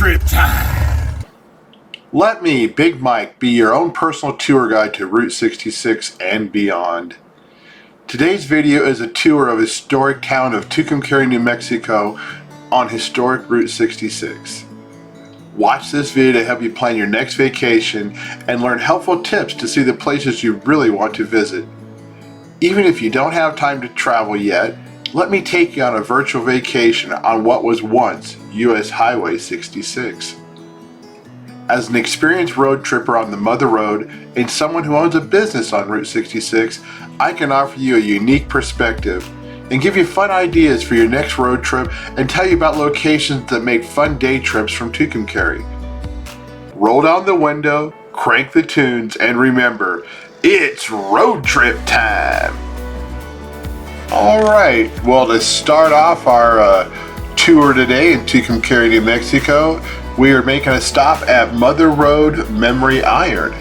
trip time. Let me, Big Mike, be your own personal tour guide to Route 66 and beyond. Today's video is a tour of the historic town of Tucumcari, New Mexico on historic Route 66. Watch this video to help you plan your next vacation and learn helpful tips to see the places you really want to visit. Even if you don't have time to travel yet, let me take you on a virtual vacation on what was once US Highway 66. As an experienced road tripper on the Mother Road and someone who owns a business on Route 66, I can offer you a unique perspective and give you fun ideas for your next road trip and tell you about locations that make fun day trips from Tucumcari. Roll down the window, crank the tunes, and remember, it's road trip time! Alright, well, to start off our tour today in Tucumcari, New Mexico, we are making a stop at Mother Road Memory Iron.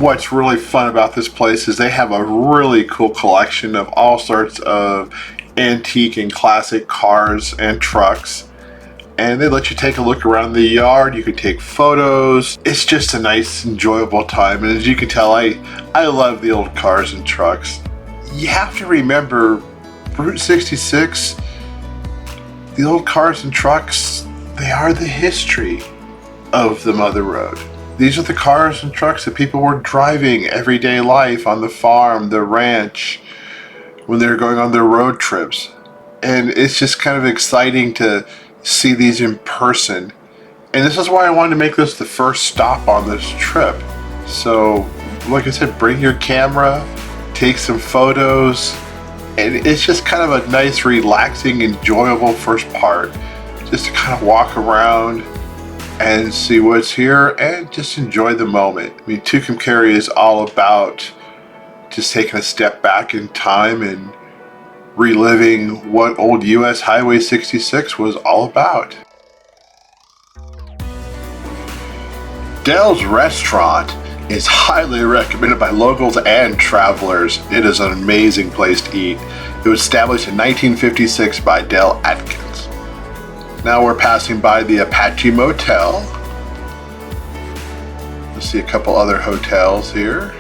What's really fun about this place is they have a really cool collection of all sorts of antique and classic cars and trucks. And they let you take a look around the yard. You can take photos. It's just a nice, enjoyable time. And as you can tell, I love the old cars and trucks. You have to remember, Route 66, the old cars and trucks, they are the history of the Mother Road. These are the cars and trucks that people were driving everyday life on the farm, the ranch, when they were going on their road trips. And it's just kind of exciting to see these in person. And this is why I wanted to make this the first stop on this trip. So, like I said, bring your camera, take some photos, and it's just kind of a nice, relaxing, enjoyable first part. Just to kind of walk around and see what's here and just enjoy the moment. I mean, Tucumcari is all about just taking a step back in time and reliving what old US Highway 66 was all about. Dell's Restaurant is highly recommended by locals and travelers. It is an amazing place to eat. It was established in 1956 by Dell Atkins. Now we're passing by the Apache Motel. You'll see a couple other hotels here.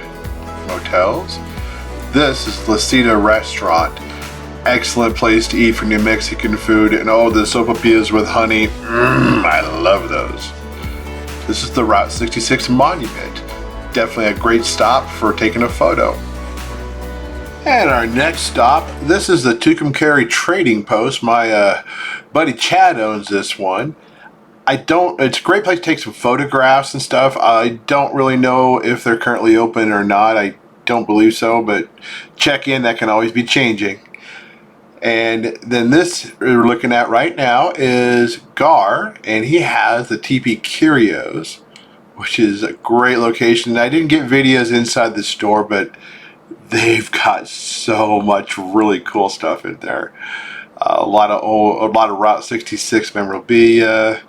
Motels. This is La Cita Restaurant. Excellent place to eat for New Mexican food, and oh, the sopapillas with honey, I love those. This is the Route 66 Monument. Definitely a great stop for taking a photo. And our next stop, this is the Tucumcari Trading Post. My buddy Chad owns this one. It's a great place to take some photographs and stuff. I don't really know if they're currently open or not. I don't believe so, but check in, that can always be changing. And then this we're looking at right now is Gar, and he has the TP Curios, which is a great location. I didn't get videos inside the store, but they've got so much really cool stuff in there. A lot of Route 66 memorabilia.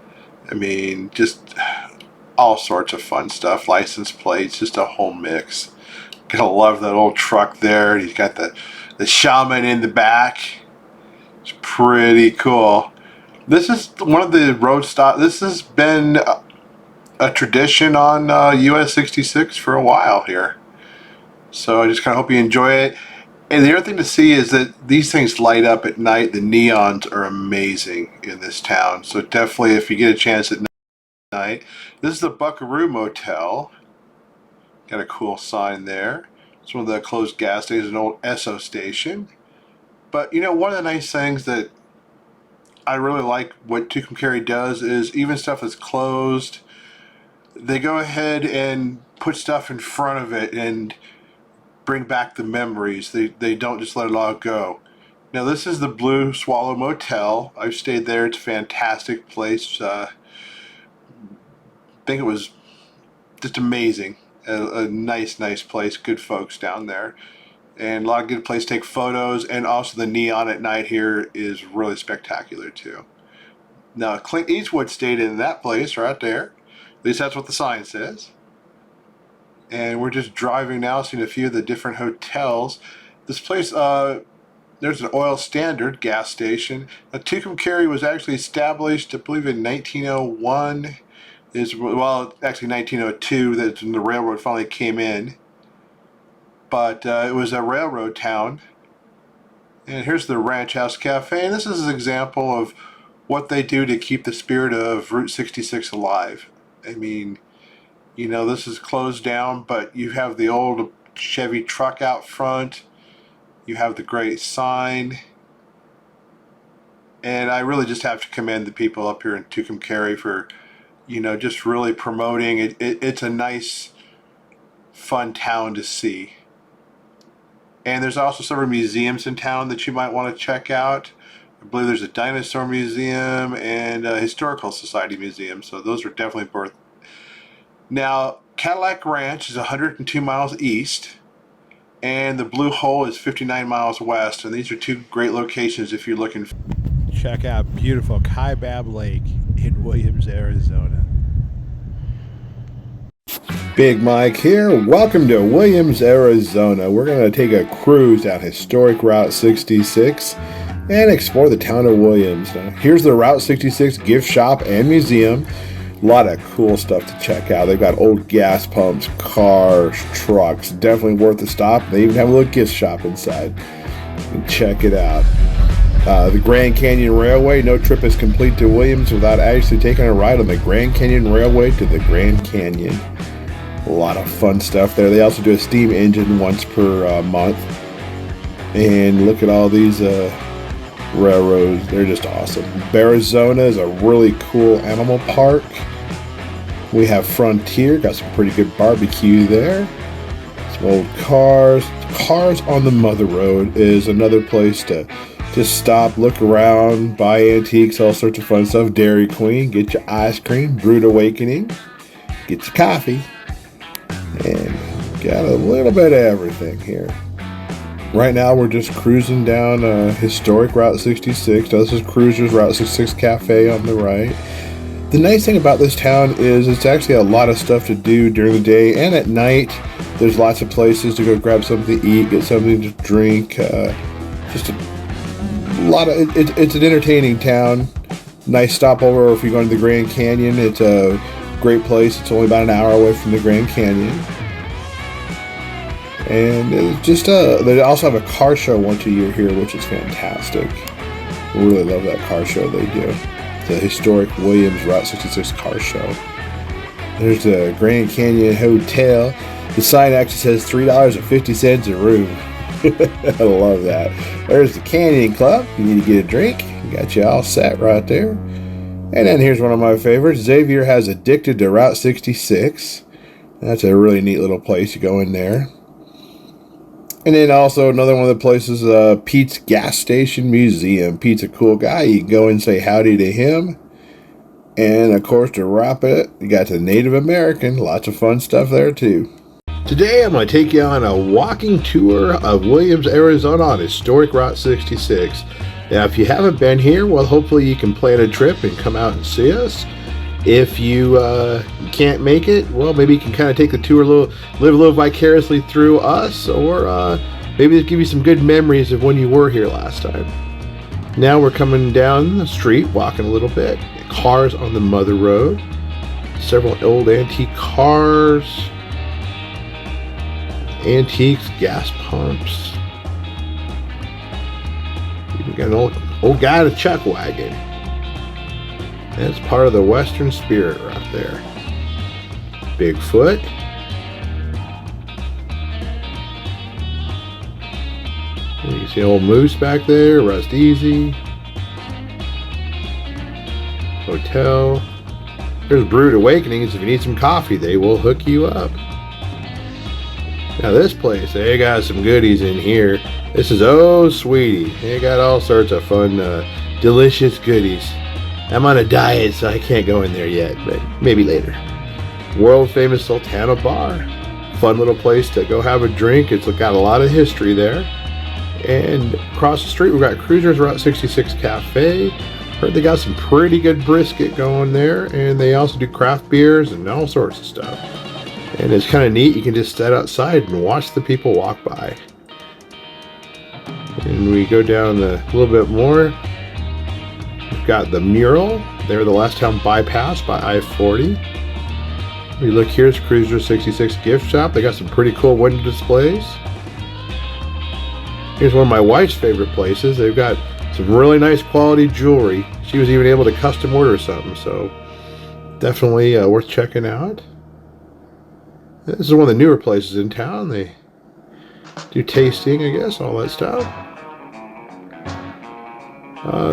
I mean, just all sorts of fun stuff. License plates, just a whole mix. Gonna love that old truck there. He's got the shaman in the back. It's pretty cool. This is one of the road stops. This has been a tradition on US 66 for a while here. So I just kind of hope you enjoy it. And the other thing to see is that these things light up at night. The neons are amazing in this town. So definitely, if you get a chance at night. This is the Buckaroo Motel. Got a cool sign there. It's one of the closed gas stations, an old Esso station. But you know, one of the nice things that I really like what Tucumcari does is even stuff that's closed, they go ahead and put stuff in front of it and bring back the memories. They don't just let it all go. Now this is the Blue Swallow Motel. I've stayed there. It's a fantastic place. I think it was just amazing. A nice place. Good folks down there. And a lot of good place to take photos, and also the neon at night here is really spectacular too. Now Clint Eastwood stayed in that place right there. At least that's what the sign says. And we're just driving now, seeing a few of the different hotels. This place, now there's an oil standard gas station. Tucumcari was actually established, I believe, in 1901. Actually 1902, that's when the railroad finally came in. But it was a railroad town. And here's the Ranch House Cafe, and this is an example of what they do to keep the spirit of Route 66 alive. I mean, you know, this is closed down, but you have the old Chevy truck out front. You have the great sign. And I really just have to commend the people up here in Tucumcari for, you know, just really promoting it. It's a nice, fun town to see. And there's also several museums in town that you might want to check out. I believe there's a dinosaur museum and a historical society museum, so those are definitely worth. Now, Cadillac Ranch is 102 miles east, and the Blue Hole is 59 miles west, and these are two great locations if you're looking. Check out beautiful Kaibab Lake in Williams, Arizona. Big Mike here. Welcome to Williams, Arizona. We're going to take a cruise down historic Route 66 and explore the town of Williams. Now, here's the Route 66 gift shop and museum. A lot of cool stuff to check out. They've got old gas pumps, cars, trucks. Definitely worth a stop. They even have a little gift shop inside. You can check it out. The Grand Canyon Railway. No trip is complete to Williams without actually taking a ride on the Grand Canyon Railway to the Grand Canyon. A lot of fun stuff there. They also do a steam engine once per month. And look at all these railroads. They're just awesome. Arizona is a really cool animal park. We have Frontier. Got some pretty good barbecue there. Some old cars. Cars on the Mother Road is another place to just stop, look around, buy antiques, all sorts of fun stuff. Dairy Queen. Get your ice cream. Brewed Awakening. Get your coffee. And got a little bit of everything here. Right now we're just cruising down historic Route 66. This is Cruisers Route 66 Cafe on the right. The nice thing about this town is it's actually a lot of stuff to do during the day and at night. There's lots of places to go grab something to eat, get something to drink. Just a lot of it's an entertaining town. Nice stopover if you're going to the Grand Canyon. It's a great place. It's only about an hour away from the Grand Canyon. And it's just they also have a car show once a year here, which is fantastic. I really love that car show they do. The historic Williams Route 66 car show. There's the Grand Canyon Hotel. The sign actually says $3.50 a room. I love that. There's the Canyon Club. You need to get a drink. Got you all set right there. And then here's one of my favorites. Xavier has Addicted to Route 66. That's a really neat little place. You go in there. And then also another one of the places, Pete's Gas Station Museum. Pete's a cool guy. You can go and say howdy to him. And of course, to wrap it, you got the Native American. Lots of fun stuff there too. Today I'm going to take you on a walking tour of Williams, Arizona on historic Route 66. Now, if you haven't been here, well, hopefully you can plan a trip and come out and see us. If you can't make it, well, maybe you can kind of take the tour live a little vicariously through us, or maybe it'll give you some good memories of when you were here last time. Now we're coming down the street, walking a little bit. Cars on the Mother Road. Several old antique cars. Antiques, gas pumps. We got an old guy in a chuck wagon. That's part of the Western spirit right there. Bigfoot. You can see old Moose back there. Rest Easy. Hotel. There's Brewed Awakenings. If you need some coffee, they will hook you up. Now this place, they got some goodies in here. This is Oh Sweetie. They got all sorts of fun, delicious goodies. I'm on a diet, so I can't go in there yet, but maybe later. World famous Sultana Bar. Fun little place to go have a drink. It's got a lot of history there. And across the street, we've got Cruisers Route 66 Cafe. Heard they got some pretty good brisket going there, and they also do craft beers and all sorts of stuff. And it's kind of neat. You can just sit outside and watch the people walk by. And we go down a little bit more. We've got the mural there, the Last Town Bypass by I-40. We look, here's Cruiser 66 gift shop. They got some pretty cool window displays. Here's one of my wife's favorite places. They've got some really nice quality jewelry. She was even able to custom order something, so definitely worth checking out. This is one of the newer places in town. They do tasting, I guess, all that stuff.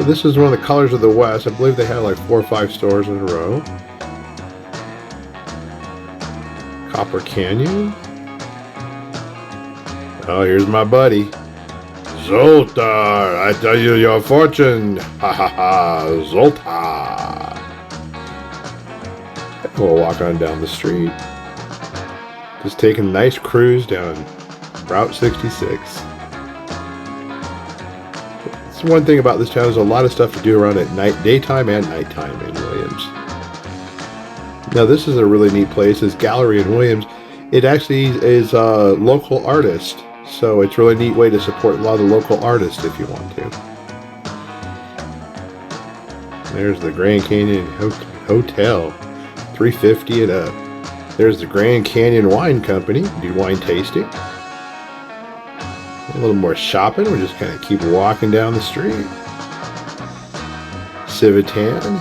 This is one of the Colors of the West. I believe they had like 4 or 5 stores in a row. Copper Canyon. Oh, here's my buddy. Zoltar, I tell you your fortune. Ha ha ha, Zoltar. We'll walk on down the street. Just taking a nice cruise down Route 66. That's one thing about this town. There's a lot of stuff to do around at night, daytime and nighttime in Williams. Now this is a really neat place. This gallery in Williams. It actually is a local artist. So it's a really neat way to support a lot of the local artists if you want to. There's the Grand Canyon Hotel, $350 and up. There's the Grand Canyon Wine Company, do wine tasting. A little more shopping, we just kind of keep walking down the street. Civitan,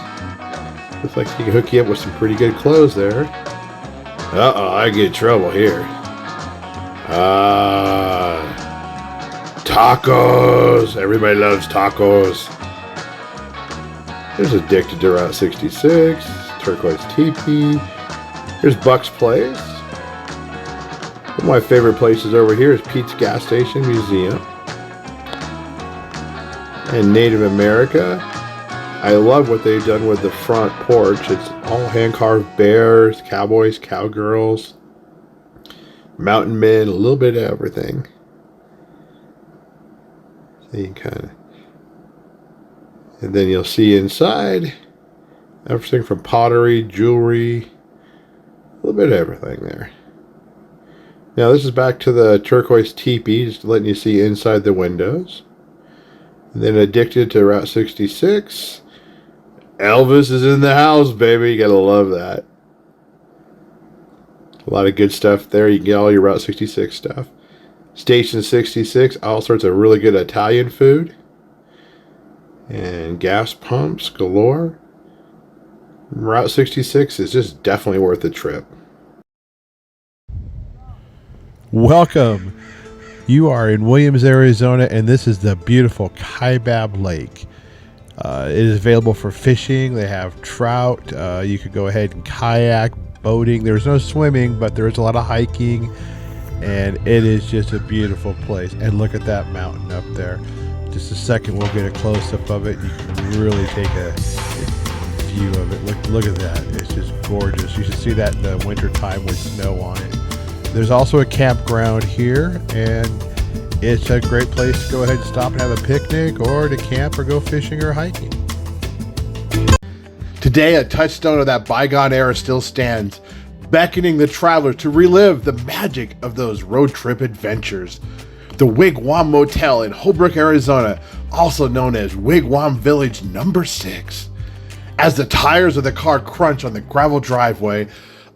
looks like he can hook you up with some pretty good clothes there. Uh-oh, I get in trouble here. Tacos! Everybody loves tacos. There's Addicted to Route 66, Turquoise Teepee. Here's Buck's Place. One of my favorite places over here is Pete's Gas Station Museum. And Native America. I love what they've done with the front porch. It's all hand-carved bears, cowboys, cowgirls, mountain men, a little bit of everything. So you kind of, and then you'll see inside everything from pottery, jewelry, a little bit of everything there. Now this is back to the Turquoise Teepee, just letting you see inside the windows. And then Addicted to Route 66. Elvis is in the house, baby. You gotta love that. A lot of good stuff there. You can get all your Route 66 stuff. Station 66, all sorts of really good Italian food. And gas pumps galore. Route 66 is just definitely worth the trip. Welcome. You are in Williams, Arizona, and this is the beautiful Kaibab Lake. It is available for fishing. They have trout. You could go ahead and kayak, boating. There's no swimming, but there is a lot of hiking, and it is just a beautiful place. And look at that mountain up there. Just a second, we'll get a close-up of it. You can really take a view of it. Look at that. It's just gorgeous. You should see that in the winter time with snow on it. There's also a campground here, and it's a great place to go ahead and stop and have a picnic, or to camp or go fishing or hiking. Today, a touchstone of that bygone era still stands, beckoning the traveler to relive the magic of those road trip adventures. The Wigwam Motel in Holbrook, Arizona, also known as Wigwam Village Number 6. As the tires of the car crunch on the gravel driveway,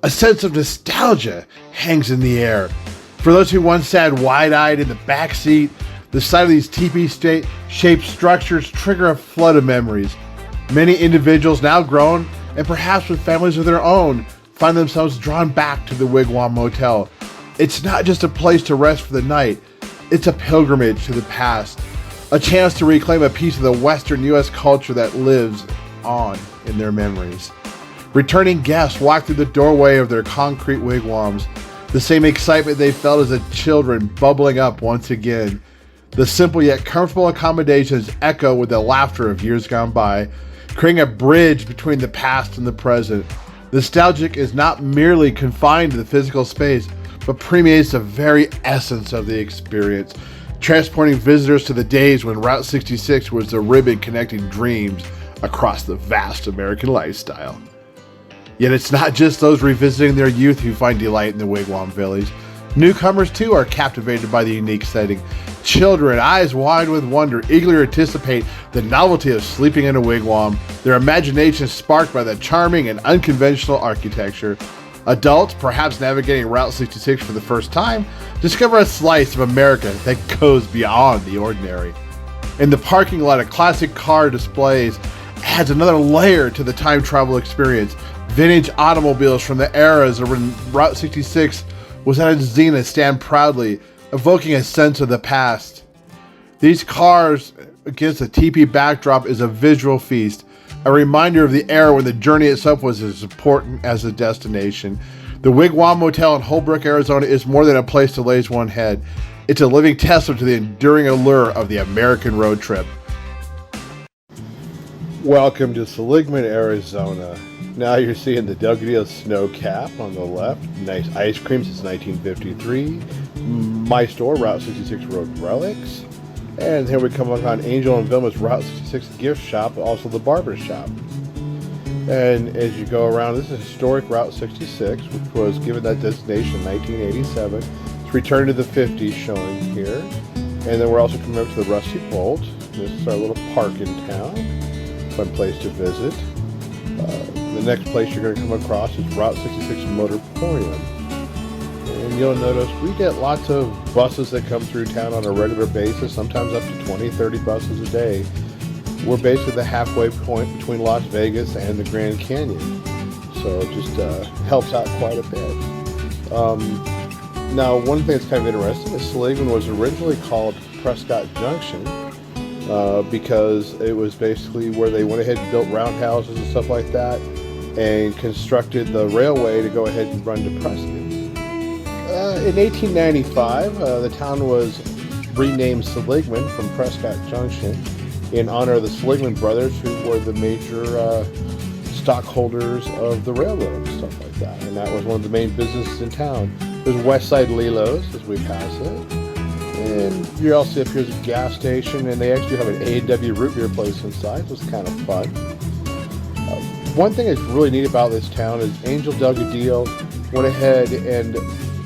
a sense of nostalgia hangs in the air. For those who once sat wide-eyed in the back seat, the sight of these teepee-shaped structures trigger a flood of memories. Many individuals, now grown and perhaps with families of their own, find themselves drawn back to the Wigwam Motel. It's not just a place to rest for the night, it's a pilgrimage to the past, a chance to reclaim a piece of the Western U.S. culture that lives on in their memories. Returning guests walk through the doorway of their concrete wigwams, the same excitement they felt as the children bubbling up once again. The simple yet comfortable accommodations echo with the laughter of years gone by, creating a bridge between the past and the present. Nostalgic is not merely confined to the physical space, but permeates the very essence of the experience, transporting visitors to the days when Route 66 was the ribbon connecting dreams across the vast American lifestyle. Yet it's not just those revisiting their youth who find delight in the Wigwam Village. Newcomers, too, are captivated by the unique setting. Children, eyes wide with wonder, eagerly anticipate the novelty of sleeping in a wigwam, their imagination sparked by the charming and unconventional architecture. Adults, perhaps navigating Route 66 for the first time, discover a slice of America that goes beyond the ordinary. In the parking lot, a classic car displays adds another layer to the time travel experience. Vintage automobiles from the eras when Route 66 was at its zenith stand proudly, evoking a sense of the past. These cars against a teepee backdrop is a visual feast, a reminder of the era when the journey itself was as important as the destination. The Wigwam Motel in Holbrook, Arizona is more than a place to lay one's head. It's a living testament to the enduring allure of the American road trip. Welcome to Sidewinder, Arizona. Now you're seeing the Delgadillo Snow Cap on the left. Nice ice cream since 1953. My store, Route 66 Road Relics. And here we come on Angel and Vilma's Route 66 gift shop, also the barber shop. And as you go around, this is historic Route 66, which was given that designation in 1987. It's returned to the 50s showing here. And then we're also coming up to the Rusty Bolt. This is our little park in town. Fun place to visit. The next place you're going to come across is Route 66 Motorporium. And you'll notice we get lots of buses that come through town on a regular basis, sometimes up to 20, 30 buses a day. We're basically the halfway point between Las Vegas and the Grand Canyon. So it just helps out quite a bit. Now, one thing that's kind of interesting is Sidewinder was originally called Prescott Junction because it was basically where they went ahead and built roundhouses and stuff like that and constructed the railway to go ahead and run to Prescott. In 1895, the town was renamed Sidewinder from Prescott Junction in honor of the Sidewinder brothers, who were the major stockholders of the railroad and stuff like that. And that was one of the main businesses in town. There's West Side Lilo's as we pass it. And you also see up here's a gas station, and they actually have an A&W root beer place inside, so it's kind of fun. One thing that's really neat about this town is Angel Delgadillo went ahead and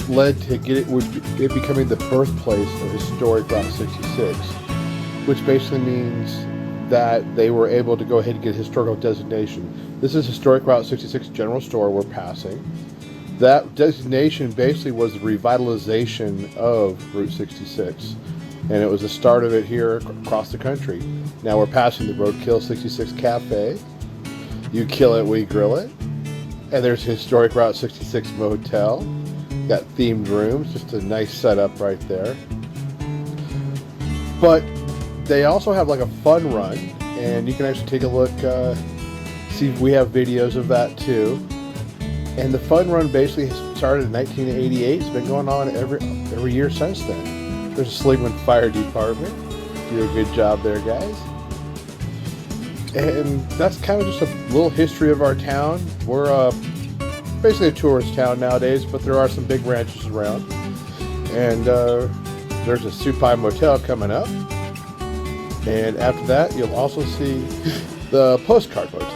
led to it becoming the birthplace of historic Route 66, which basically means that they were able to go ahead and get a historical designation. This is historic Route 66 General Store we're passing. That designation basically was the revitalization of Route 66, and it was the start of it here across the country. Now we're passing the Roadkill 66 Cafe. You kill it, we grill it. And there's historic Route 66 Motel. Got themed rooms, just a nice setup right there. But they also have like a fun run, and you can actually take a look, see if we have videos of that too. And the fun run basically started in 1988. It's been going on every year since then. There's a Sidewinder Fire Department. Do a good job there, guys. And that's kind of just a little history of our town. We're basically a tourist town nowadays, but there are some big ranches around. And there's a Supai Motel coming up. And after that, you'll also see the Postcard Motel.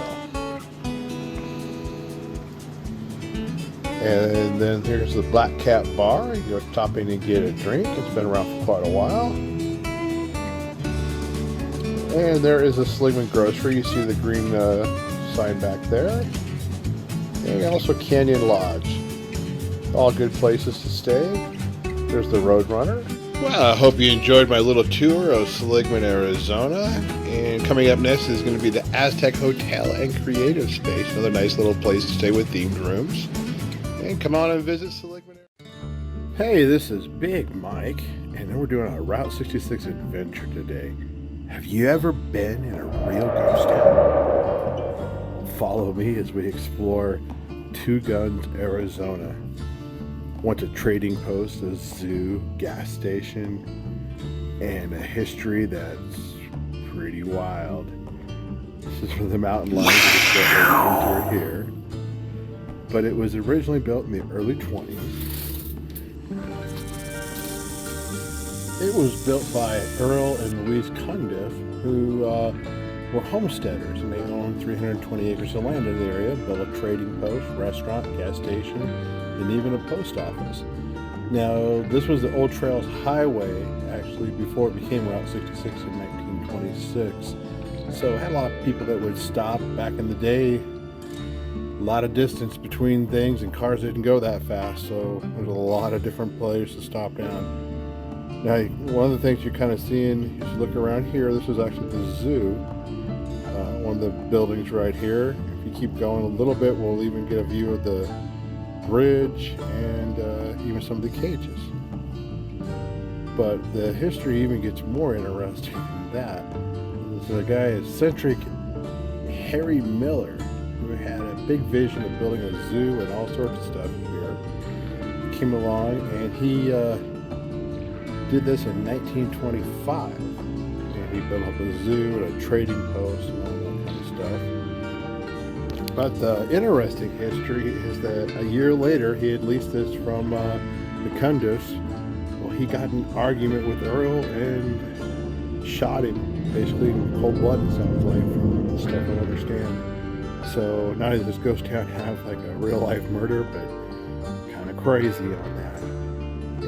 And then here's the Black Cat Bar. You go top in and get a drink. It's been around for quite a while. And there is a Sidewinder Grocery. You see the green sign back there. And also Canyon Lodge. All good places to stay. There's the Roadrunner. Well, I hope you enjoyed my little tour of Sidewinder, Arizona. And coming up next is going to be the Aztec Hotel and Creative Space. Another nice little place to stay with themed rooms. And come on and visit Sidewinder. Hey, this is Big Mike, and we're doing a Route 66 adventure today. Have you ever been in a real ghost town? Follow me as we explore Two Guns, Arizona. Want a trading post, a zoo, gas station, and a history that's pretty wild. This is where the mountain lions that enter here. But it was originally built in the early 20s. It was built by Earl and Louise Cundiff, who were homesteaders, and they owned 320 acres of land in the area, built a trading post, restaurant, gas station, and even a post office. Now, this was the Old Trails Highway, actually, before it became Route 66 in 1926. So it had a lot of people that would stop back in the day. A lot of distance between things, and cars didn't go that fast, so there's a lot of different places to stop down. Now, one of the things you're kind of seeing, if you look around here, this is actually the zoo. One of the buildings right here. If you keep going a little bit, we'll even get a view of the bridge and even some of the cages. But the history even gets more interesting than that. There's a guy, eccentric Harry Miller, who had a big vision of building a zoo and all sorts of stuff here. He came along and he did this in 1925. And he built up a zoo and a trading post and all that kind of stuff. But the interesting history is that a year later, he had leased this from the Cundiffs. Well, he got in an argument with Earl and shot him, basically in cold blood, it sounds like, from the stuff I understand. So not only does this ghost town have like a real life murder, but kind of crazy on that.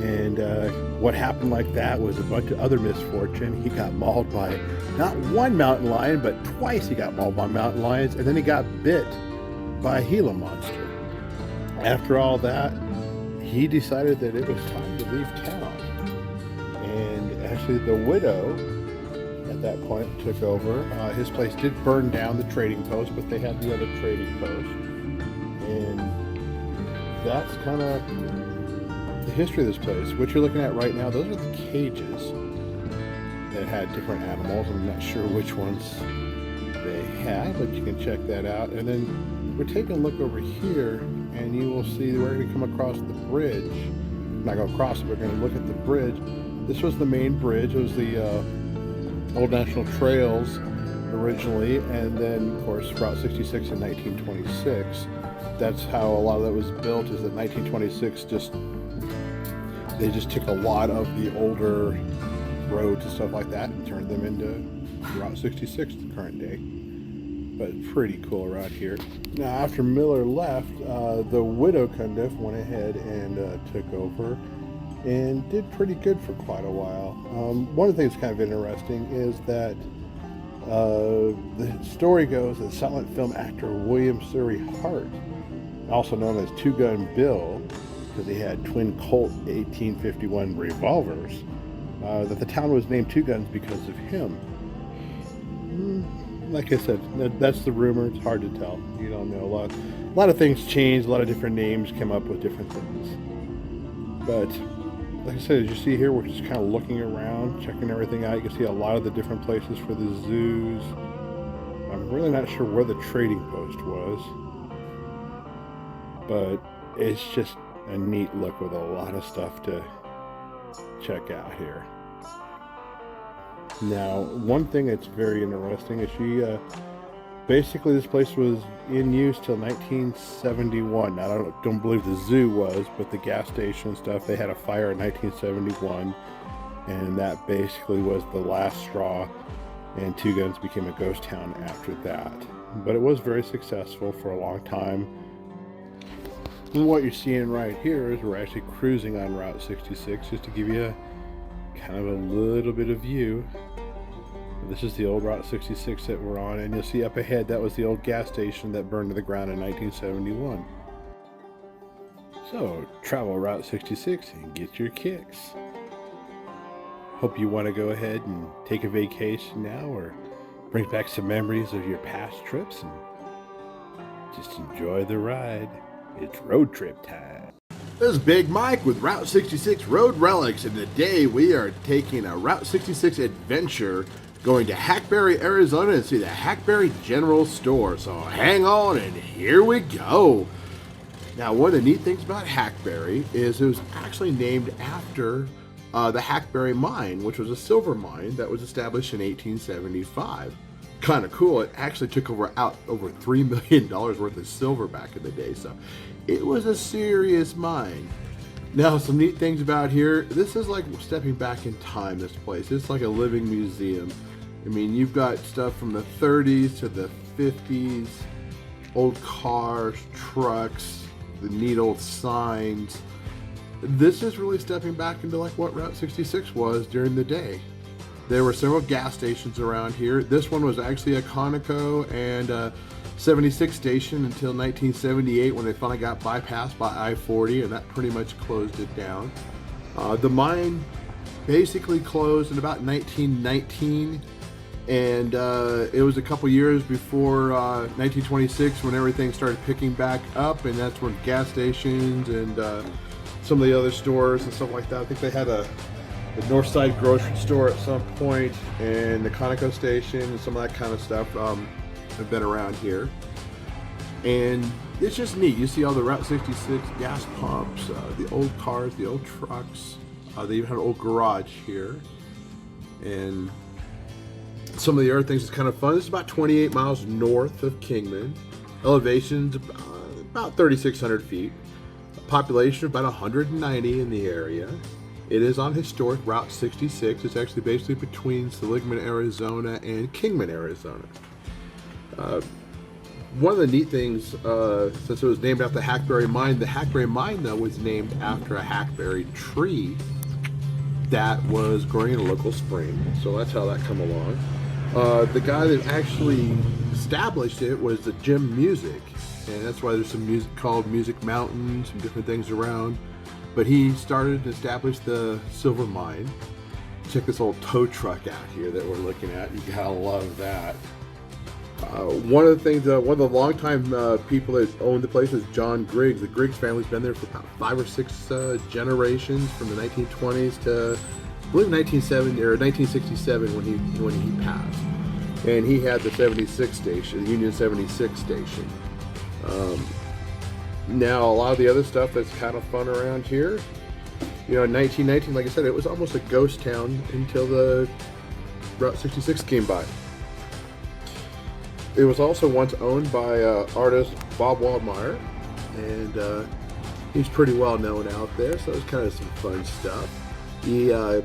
And what happened like that was a bunch of other misfortune. He got mauled by not one mountain lion, but twice he got mauled by mountain lions, and then he got bit by a Gila monster. After all that, he decided that it was time to leave town. And actually the widow at that point took over. His place did burn down, the trading post, but they had the other trading post. And that's kind of the history of this place. What you're looking at right now, those are the cages that had different animals. I'm not sure which ones they had, but you can check that out. And then we're taking a look over here, and you will see we're going to come across the bridge. I'm not going to cross it, we're going to look at the bridge. This was the main bridge. It was the Old National Trails originally, and then of course Route 66 in 1926. That's how a lot of that was built, is that 1926 they just took a lot of the older roads and stuff like that and turned them into Route 66 the current day. But pretty cool around here. Now after Miller left, the widow Cundiff went ahead and took over and did pretty good for quite a while. One of the things that's kind of interesting is that the story goes that silent film actor William Surrey Hart, also known as Two Gun Bill, because he had twin Colt 1851 revolvers, that the town was named Two Guns because of him. Like I said, that's the rumor. It's hard to tell. You don't know. A lot of things changed. A lot of different names came up with different things. But like I said, as you see here, we're just kind of looking around, checking everything out. You can see a lot of the different places for the zoos. I'm really not sure where the trading post was, but it's just a neat look with a lot of stuff to check out here. Now, one thing that's very interesting is basically this place was in use till 1971. Now, I don't believe the zoo was, but the gas station and stuff, they had a fire in 1971, and that basically was the last straw, and Two Guns became a ghost town after that. But it was very successful for a long time. And what you're seeing right here is we're actually cruising on Route 66, just to give you kind of a little bit of view. This is the old Route 66 that we're on, and you'll see up ahead that was the old gas station that burned to the ground in 1971. So travel Route 66 and get your kicks. Hope you want to go ahead and take a vacation now, or bring back some memories of your past trips and just enjoy the ride. It's road trip time. This is Big Mike with Route 66 Road Relics, and today we are taking a Route 66 adventure going to Hackberry, Arizona and see the Hackberry General Store. So hang on and here we go. Now, one of the neat things about Hackberry is it was actually named after the Hackberry Mine, which was a silver mine that was established in 1875. Kind of cool. It actually took over $3 million worth of silver back in the day, so it was a serious mine. Now, some neat things about here. This is like stepping back in time, this place. It's like a living museum. I mean, you've got stuff from the 30s to the 50s, old cars, trucks, the neat old signs. This is really stepping back into like what Route 66 was during the day. There were several gas stations around here. This one was actually a Conoco and 76 station until 1978 when they finally got bypassed by I-40, and that pretty much closed it down. The mine basically closed in about 1919, and it was a couple years before 1926 when everything started picking back up, and that's when gas stations and some of the other stores and stuff like that. I think they had the Northside grocery store at some point, and the Conoco station and some of that kind of stuff have been around here. And it's just neat. You see all the Route 66 gas pumps, the old cars, the old trucks. They even had an old garage here. And some of the other things is kind of fun. This is about 28 miles north of Kingman. Elevation's about 3,600 feet. Population of about 190 in the area. It is on historic Route 66. It's actually basically between Seligman, Arizona and Kingman, Arizona. One of the neat things, since it was named after the hackberry mine though was named after a hackberry tree that was growing in a local spring. So that's how that come along. The guy that actually established it was the Jim Music, and that's why there's some music called Music Mountain, some different things around. But he started to establish the silver mine. Check this old tow truck out here that we're looking at. You gotta love that. One of the things, one of the longtime people that owned the place was John Griggs. The Griggs family's been there for about 5 or 6 generations, from the 1920s to, I believe, 1970 or 1967 when he passed. And he had the 76 station, the Union 76 station. Now, a lot of the other stuff that's kind of fun around here, you know, in 1919, like I said, it was almost a ghost town until the Route 66 came by. It was also once owned by artist Bob Waldmeyer, and he's pretty well known out there, so it's kind of some fun stuff. I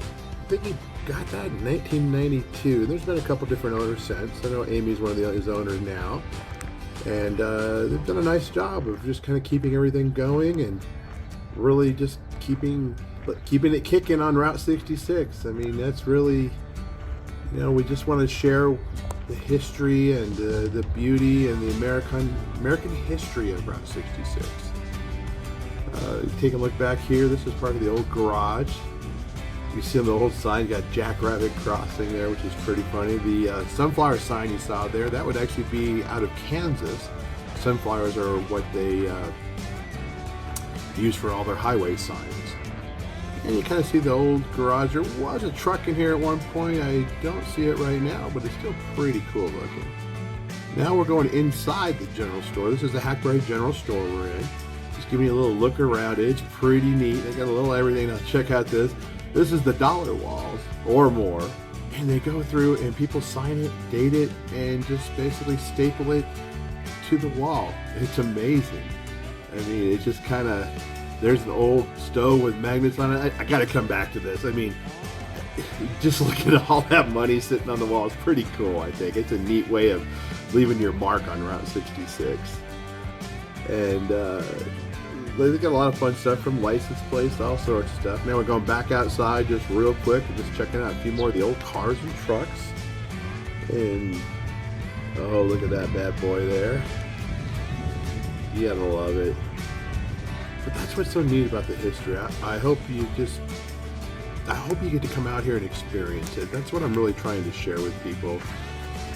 think he got that in 1992. There's been a couple different owners since. I know Amy's one of his owners now, and they've done a nice job of just kind of keeping everything going and really just keeping it kicking on Route 66. I mean, that's really, you know, we just want to share the history and the beauty and the American history of Route 66. Take a look back here. This is part of the old garage. You see on the old sign, you got Jackrabbit Crossing there, which is pretty funny. The sunflower sign you saw there, that would actually be out of Kansas. Sunflowers are what they use for all their highway signs. And you kind of see the old garage. There was a truck in here at one point. I don't see it right now, but it's still pretty cool looking. Now we're going inside the general store. This is the Hackberry General Store we're in. Just giving you a little look around. It's pretty neat. They got a little everything. Now check out this. This is the dollar walls or more. And they go through and people sign it, date it, and just basically staple it to the wall. It's amazing. I mean, it's just kind of, there's an old stove with magnets on it. I got to come back to this. I mean, just look at all that money sitting on the wall. It's pretty cool, I think. It's a neat way of leaving your mark on Route 66. And they've got a lot of fun stuff from license plates, all sorts of stuff. Now we're going back outside just real quick and just checking out a few more of the old cars and trucks. And, oh, look at that bad boy there. You gotta love it. But that's what's so neat about the history. I hope you get to come out here and experience it. That's what I'm really trying to share with people.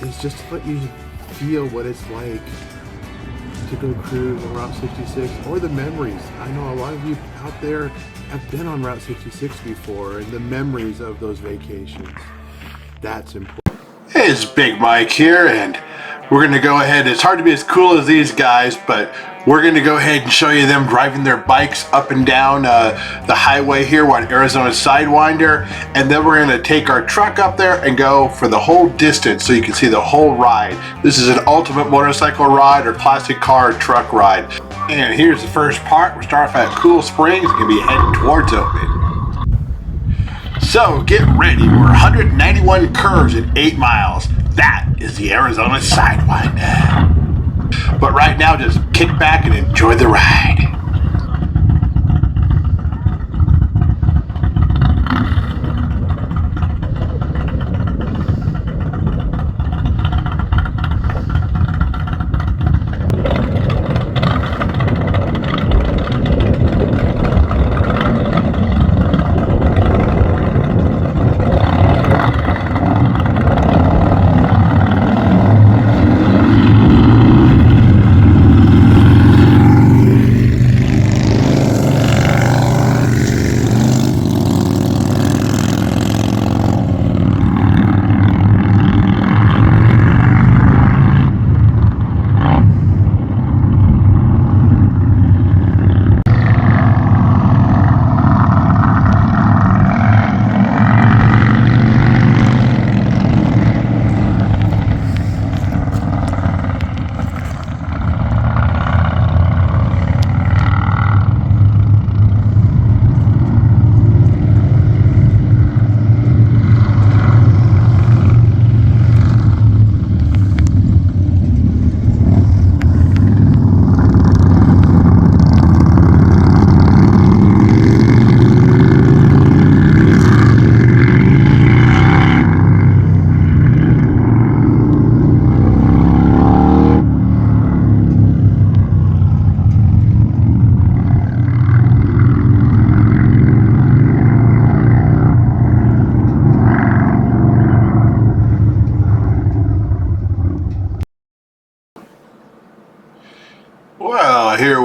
Is just to let you feel what it's like to go cruise on Route 66, or the memories. I know a lot of you out there have been on Route 66 before, and the memories of those vacations. That's important. Hey, it's Big Mike here, and we're going to go ahead. It's hard to be as cool as these guys, but we're going to go ahead and show you them driving their bikes up and down the highway here. We're on Arizona's Sidewinder, and then we're going to take our truck up there and go for the whole distance so you can see the whole ride. This is an ultimate motorcycle ride or classic car or truck ride. And here's the first part. We start off at Cool Springs and be heading towards Oatman. So get ready. We're 191 curves in 8 miles. That is the Arizona Sidewinder. But right now, just kick back and enjoy the ride.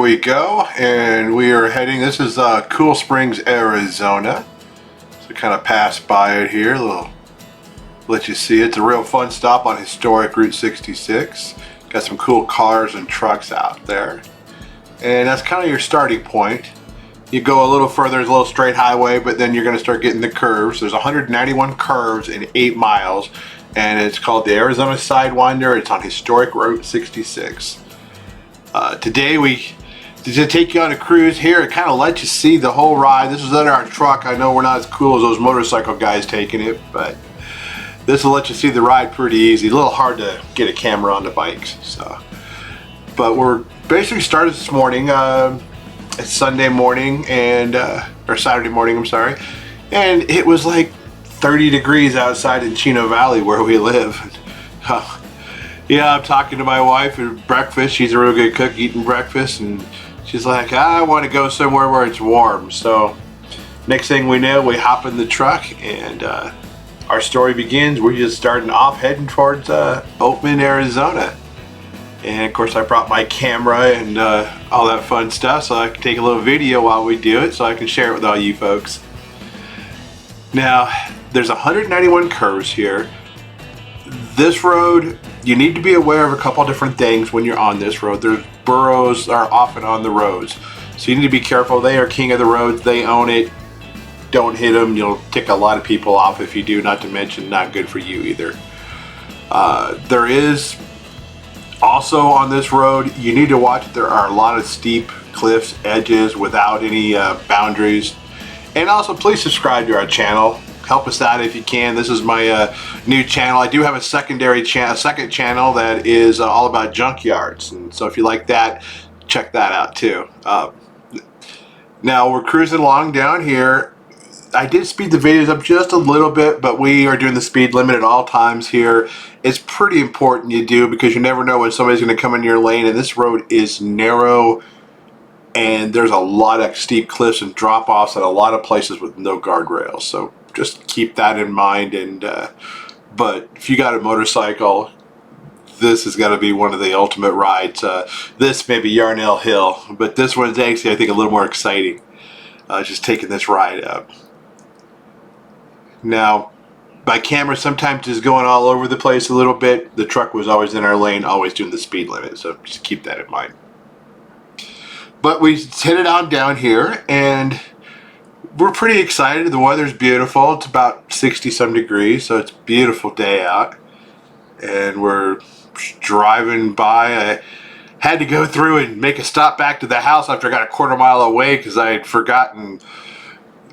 we go, and we are heading, this is Cool Springs, Arizona. So kind of pass by it here, let you see it. It's a real fun stop on historic Route 66. Got some cool cars and trucks out there. And that's kind of your starting point. You go a little further, there's a little straight highway, but then you're going to start getting the curves. There's 191 curves in 8 miles, and it's called the Arizona Sidewinder. It's on historic Route 66. Today to take you on a cruise here. It kind of lets you see the whole ride. This is under our truck. I know we're not as cool as those motorcycle guys taking it, but this will let you see the ride pretty easy. A little hard to get a camera on the bikes. But we're basically started this morning. It's Sunday morning or Saturday morning, I'm sorry. And it was like 30 degrees outside in Chino Valley where we live. Yeah, I'm talking to my wife at breakfast. She's a real good cook, eating breakfast, and she's like, I want to go somewhere where it's warm. So next thing we know, we hop in the truck, and our story begins. We're just starting off heading towards Oatman, Arizona. And of course I brought my camera and all that fun stuff so I can take a little video while we do it so I can share it with all you folks. Now, there's 191 curves here. This road, you need to be aware of a couple different things when you're on this road. There's burros are often on the roads, so you need to be careful. They are king of the roads. They own it. Don't hit them. You'll tick a lot of people off if you do, not to mention not good for you either. There is also on this road, you need to watch. There are a lot of steep cliffs, edges without any boundaries. And also, please subscribe to our channel. Help us out if you can. This is my new channel. I do have a second channel that is all about junkyards, and so if you like that, check that out too. Now we're cruising along down here. I did speed the videos up just a little bit, but we are doing the speed limit at all times here. It's pretty important you do, because you never know when somebody's going to come in your lane, and this road is narrow, and there's a lot of steep cliffs and drop-offs at a lot of places with no guardrails. So just keep that in mind. And but if you got a motorcycle, this is got to be one of the ultimate rides. This may be Yarnell Hill, but this one's actually, I think, a little more exciting. Just taking this ride up. Now, my camera sometimes is going all over the place a little bit. The truck was always in our lane, always doing the speed limit, so just keep that in mind. But we headed on down here, and we're pretty excited. The weather's beautiful. It's about 60-some degrees, so it's a beautiful day out. And we're driving by. I had to go through and make a stop back to the house after I got a quarter mile away because I had forgotten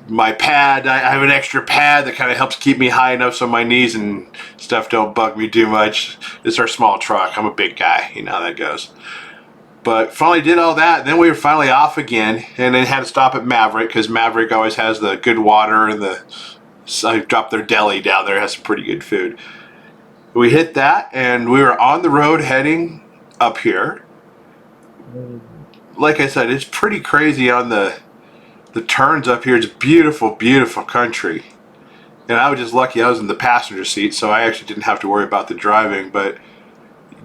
my pad. I have an extra pad that kind of helps keep me high enough so my knees and stuff don't bug me too much. It's our small truck. I'm a big guy. You know how that goes. But finally did all that, and then we were finally off again, and then had to stop at Maverick, because Maverick always has the good water, and I dropped their deli down there. It has some pretty good food. We hit that, and we were on the road heading up here. Like I said, it's pretty crazy on the turns up here. It's beautiful, beautiful country. And I was just lucky I was in the passenger seat, so I actually didn't have to worry about the driving. But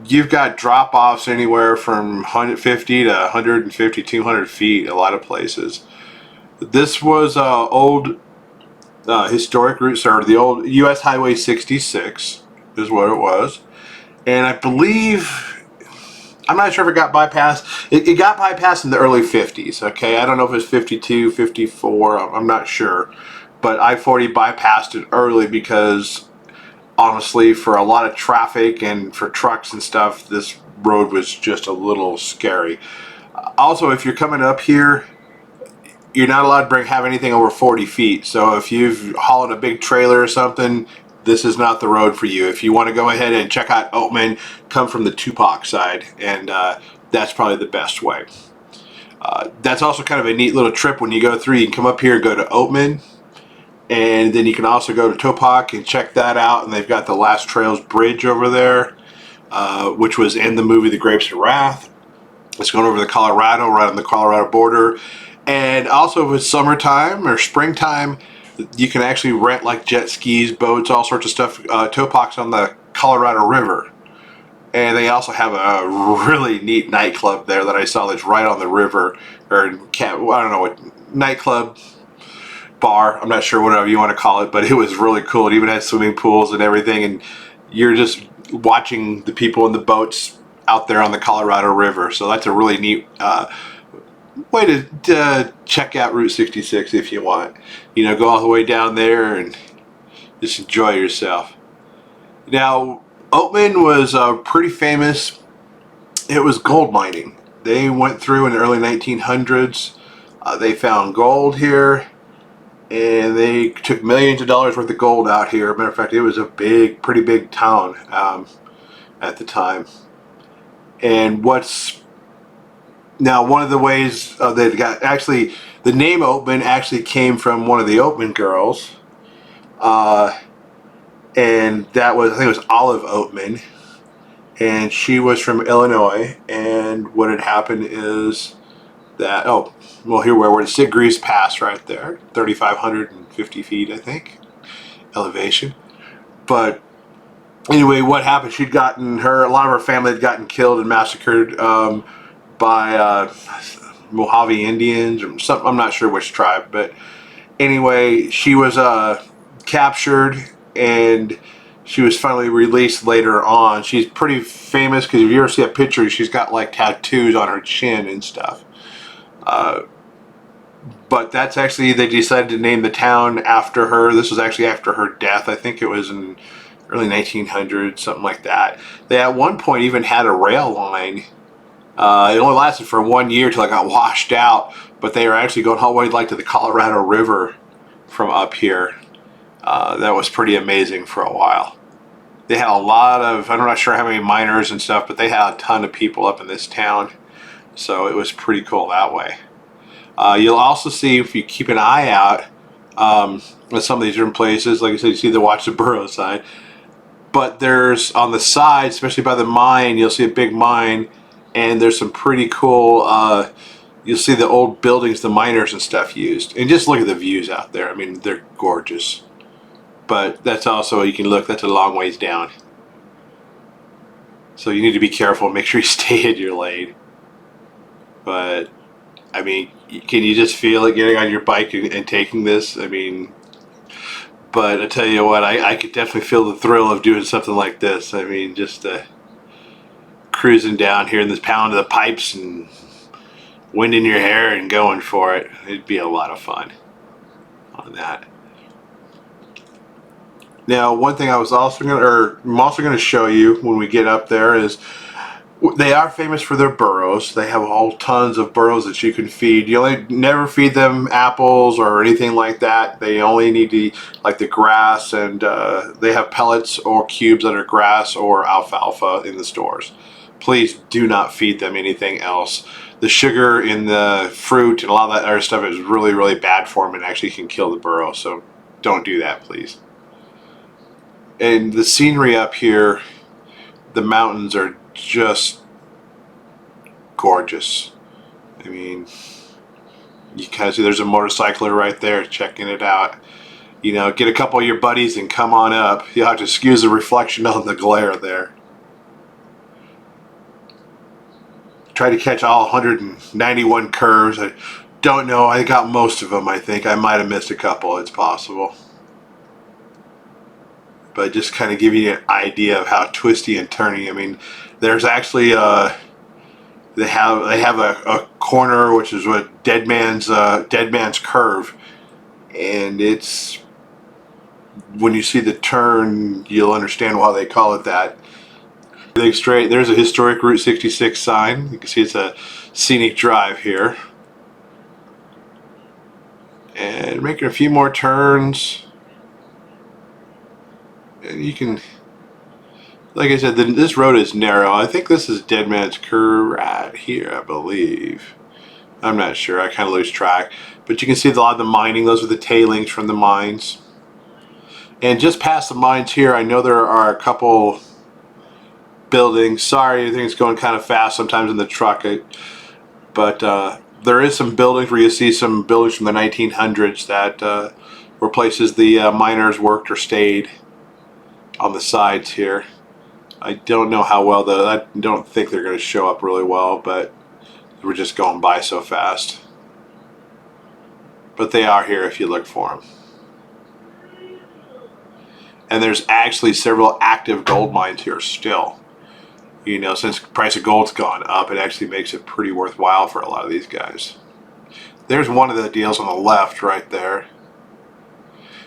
you've got drop-offs anywhere from 150 to 150, 200 feet, a lot of places. This was old historic route, or the old U.S. Highway 66 is what it was. And I believe, I'm not sure if it got bypassed. It got bypassed in the early 50s, okay? I don't know if it was 52, 54, I'm not sure. But I-40 bypassed it early because, honestly, for a lot of traffic and for trucks and stuff, this road was just a little scary. Also, if you're coming up here, you're not allowed to have anything over 40 feet. So if you've hauled a big trailer or something, this is not the road for you. If you want to go ahead and check out Oatman, come from the Tupac side, and that's probably the best way. That's also kind of a neat little trip when you go through. You can come up here and go to Oatman, and then you can also go to Tupac and check that out. And they've got the Last Trails Bridge over there, which was in the movie The Grapes of Wrath. It's going over the Colorado, right on the Colorado border. And also, if it's summertime or springtime, you can actually rent like jet skis, boats, all sorts of stuff. Topac's on the Colorado River. And they also have a really neat nightclub there that I saw that's right on the river, or I don't know what nightclub, bar, I'm not sure whatever you want to call it, but it was really cool. It even had swimming pools and everything, and you're just watching the people in the boats out there on the Colorado River. So that's a really neat way to check out Route 66 if you want. You know, go all the way down there and just enjoy yourself. Now, Oatman was pretty famous. It was gold mining. They went through in the early 1900s. They found gold here, and they took millions of dollars worth of gold out here. Matter of fact, it was a pretty big town at the time. And now one of the ways they got, actually, the name Oatman actually came from one of the Oatman girls, and that was, I think it was Olive Oatman, and she was from Illinois. And what had happened is that, oh, well, here we're at Sigrees Pass right there, 3,550 feet, I think, elevation. But anyway, what happened, a lot of her family had gotten killed and massacred by Mojave Indians or something. I'm not sure which tribe, but anyway, she was captured, and she was finally released later on. She's pretty famous because if you ever see a picture, she's got like tattoos on her chin and stuff. But that's actually, they decided to name the town after her. This was actually after her death. I think it was in early 1900s, something like that. They at one point even had a rail line. It only lasted for 1 year till it got washed out, but they were actually going all the way like to the Colorado River from up here. That was pretty amazing for a while. They had a lot of, I'm not sure how many miners and stuff, but they had a ton of people up in this town. So it was pretty cool that way. You'll also see, if you keep an eye out at some of these different places, like I said, you see the Watch the Burro sign. But there's, on the side, especially by the mine, you'll see a big mine, and there's some pretty cool, you'll see the old buildings the miners and stuff used. And just look at the views out there. I mean, they're gorgeous. But that's also, you can look, that's a long ways down. So you need to be careful and make sure you stay in your lane. But, I mean, can you just feel it getting on your bike and taking this? I mean, but I tell you what, I could definitely feel the thrill of doing something like this. I mean, just cruising down here in this pound of the pipes and wind in your hair and going for it. It'd be a lot of fun on that. Now, one thing I'm also going to show you when we get up there is, they are famous for their burros. They have all tons of burros that you can feed. You never feed them apples or anything like that. They only need to eat like the grass, and they have pellets or cubes that are grass or alfalfa in the stores. Please do not feed them anything else. The sugar in the fruit and a lot of that other stuff is really, really bad for them and actually can kill the burro. So don't do that, please. And the scenery up here, the mountains are just gorgeous. I mean, you kind of see there's a motorcycler right there checking it out. You know, get a couple of your buddies and come on up. You'll have to excuse the reflection on the glare there. Try to catch all 191 curves. I don't know, I got most of them, I think. I might have missed a couple, it's possible. But just kind of give you an idea of how twisty and turny. I mean, there's actually they have a corner which is what Dead Man's Curve, and it's, when you see the turn, you'll understand why they call it that. Straight, there's a historic Route 66 sign. You can see it's a scenic drive here, and making a few more turns. And you can, like I said, this road is narrow. I think this is Dead Man's Curve right here, I believe. I'm not sure, I kind of lose track. But you can see a lot of the mining, those are the tailings from the mines. And just past the mines here, I know there are a couple buildings. Sorry, everything's going kind of fast sometimes in the truck. But there is some buildings where you see some buildings from the 1900s that were places the miners worked or stayed on the sides here. I don't know how well I don't think they're going to show up really well, but we're just going by so fast. But they are here if you look for them. And there's actually several active gold mines here still. You know, since the price of gold's gone up, it actually makes it pretty worthwhile for a lot of these guys. There's one of the deals on the left right there.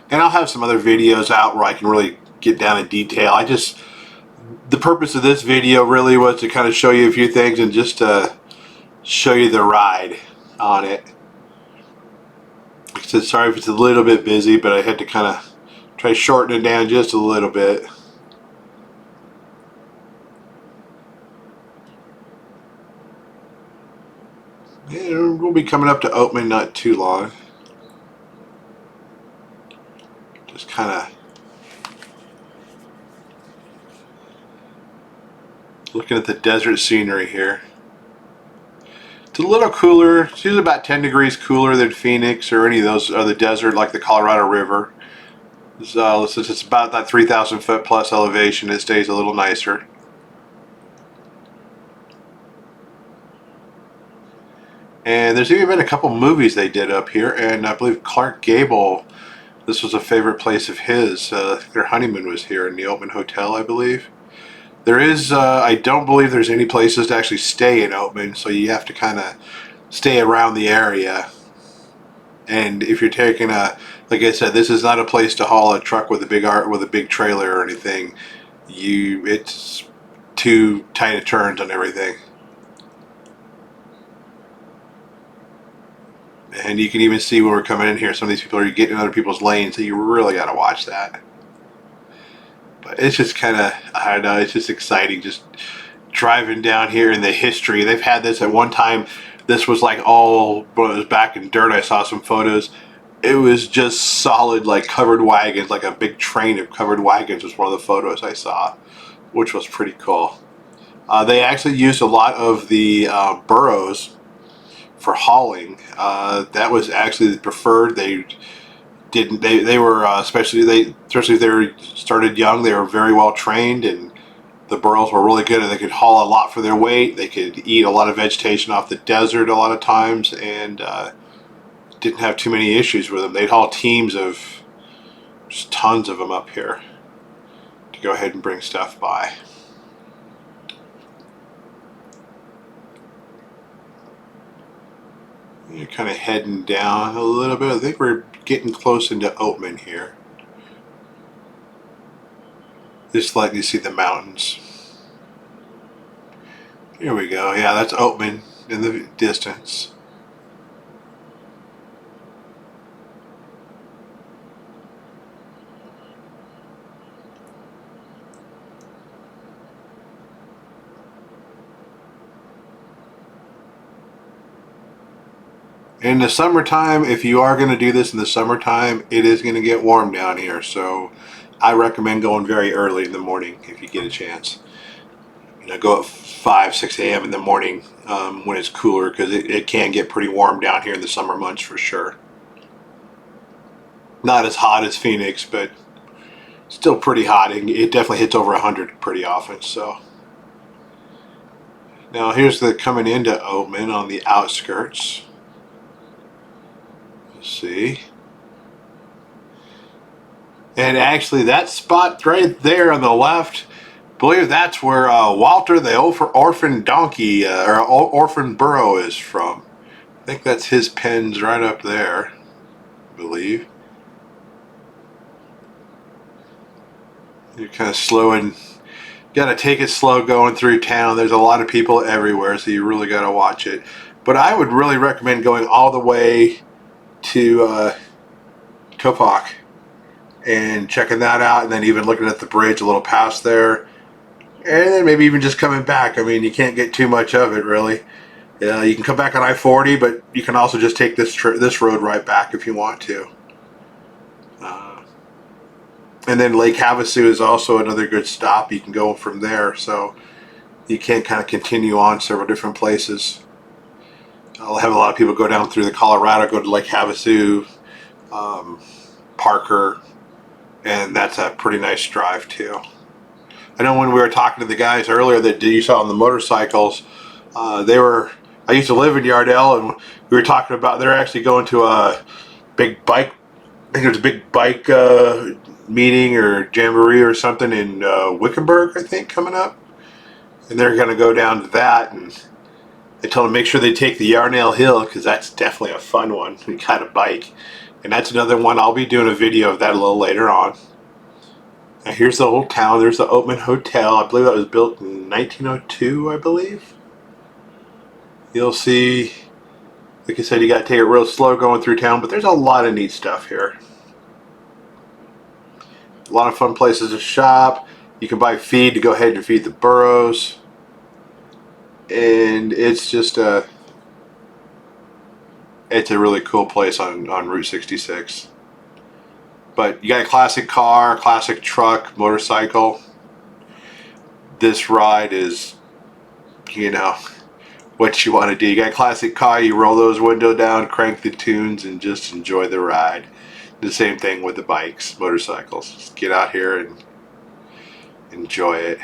And I'll have some other videos out where I can really get down in detail. The purpose of this video really was to kind of show you a few things and just to show you the ride on it. Like I said, sorry if it's a little bit busy, but I had to kind of try to shorten it down just a little bit. And we'll be coming up to Oatman not too long. Just kind of looking at the desert scenery here. It's a little cooler. It's usually about 10 degrees cooler than Phoenix or any of those other desert like the Colorado River. So since it's about that 3,000 foot plus elevation, it stays a little nicer. And there's even been a couple movies they did up here, and I believe Clark Gable, this was a favorite place of his. Their honeymoon was here in the Oatman Hotel, I believe. There is, I don't believe there's any places to actually stay in Oatman, so you have to kind of stay around the area. And if you're taking like I said, this is not a place to haul a truck with a big trailer or anything. It's too tight of turns on everything. And you can even see when we're coming in here, some of these people are getting in other people's lanes, so you really got to watch that. But it's just kind of, I don't know, it's just exciting just driving down here in the history. They've had this at one time. This was like all, when it was back in dirt, I saw some photos. It was just solid, like covered wagons, like a big train of covered wagons was one of the photos I saw, which was pretty cool. They actually used a lot of the burros for hauling. That was actually the preferred. They were especially if they were started young, they were very well trained, and the burros were really good, and they could haul a lot for their weight. They could eat a lot of vegetation off the desert a lot of times, and didn't have too many issues with them. They'd haul teams of just tons of them up here to go ahead and bring stuff by. You're kind of heading down a little bit. I think we're getting close into Oatman here. Just letting you see the mountains. Here we go. Yeah, that's Oatman in the distance. In the summertime, if you are going to do this in the summertime, it is going to get warm down here. So I recommend going very early in the morning if you get a chance. You know, go at 5, 6 a.m. in the morning when it's cooler, because it can get pretty warm down here in the summer months for sure. Not as hot as Phoenix, but still pretty hot. It definitely hits over 100 pretty often. So now here's the coming into Oatman on the outskirts. See, and actually that spot right there on the left, I believe that's where Walter the orphan donkey or orphan burro is from. I think that's his pens right up there, I believe. You're kind of slowing, got to take it slow going through town. There's a lot of people everywhere, so you really got to watch it. But I would really recommend going all the way to Tupac and checking that out, and then even looking at the bridge a little past there, and then maybe even just coming back. I mean, you can't get too much of it really. You can come back on I-40, but you can also just take this road right back if you want to. And then Lake Havasu is also another good stop. You can go from there, so you can kind of continue on several different places. I'll have a lot of people go down through the Colorado, go to Lake Havasu, Parker, and that's a pretty nice drive too. I know when we were talking to the guys earlier that you saw on the motorcycles, I used to live in Yardell, and we were talking about they're actually going to a big bike, I think there's a big bike meeting or jamboree or something in Wickenburg, I think, coming up. And they're going to go down to that, and I told them make sure they take the Yarnell Hill, because that's definitely a fun one. We got a bike. And that's another one. I'll be doing a video of that a little later on. Now here's the old town. There's the Oatman Hotel. I believe that was built in 1902, I believe. You'll see, like I said, you got to take it real slow going through town, but there's a lot of neat stuff here. A lot of fun places to shop. You can buy feed to go ahead and feed the burros. And it's just it's a really cool place on Route 66. But you got a classic car, classic truck, motorcycle. This ride is, you know, what you want to do. You got a classic car, you roll those windows down, crank the tunes, and just enjoy the ride. The same thing with the bikes, motorcycles. Just get out here and enjoy it.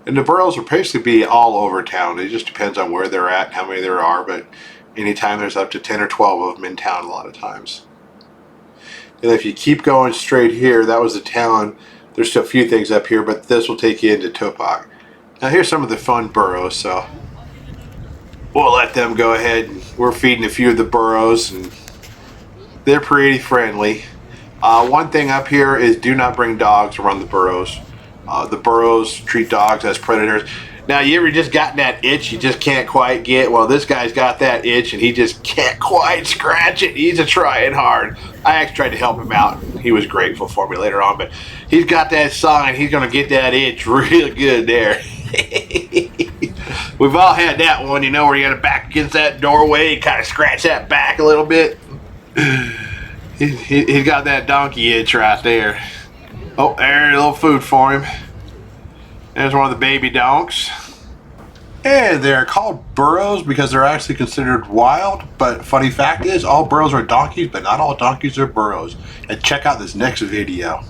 And the burros will basically be all over town. It just depends on where they're at and how many there are, but anytime there's up to 10 or 12 of them in town a lot of times. And if you keep going straight here, that was the town. There's still a few things up here, but this will take you into Tupac. Now here's some of the fun burros, so we'll let them go ahead. We're feeding a few of the burros, and they're pretty friendly. One thing up here is do not bring dogs around the burros. The burros treat dogs as predators. Now, you ever just got that itch you just can't quite get? Well, this guy's got that itch and he just can't quite scratch it. He's trying hard. I actually tried to help him out. He was grateful for me later on, but he's got that sign. He's going to get that itch real good there. We've all had that one, you know, where you got to back against that doorway, kind of scratch that back a little bit. He's got that donkey itch right there. Oh, there's a little food for him. There's one of the baby donks. And they're called burros because they're actually considered wild. But funny fact is, all burros are donkeys, but not all donkeys are burros. And check out this next video.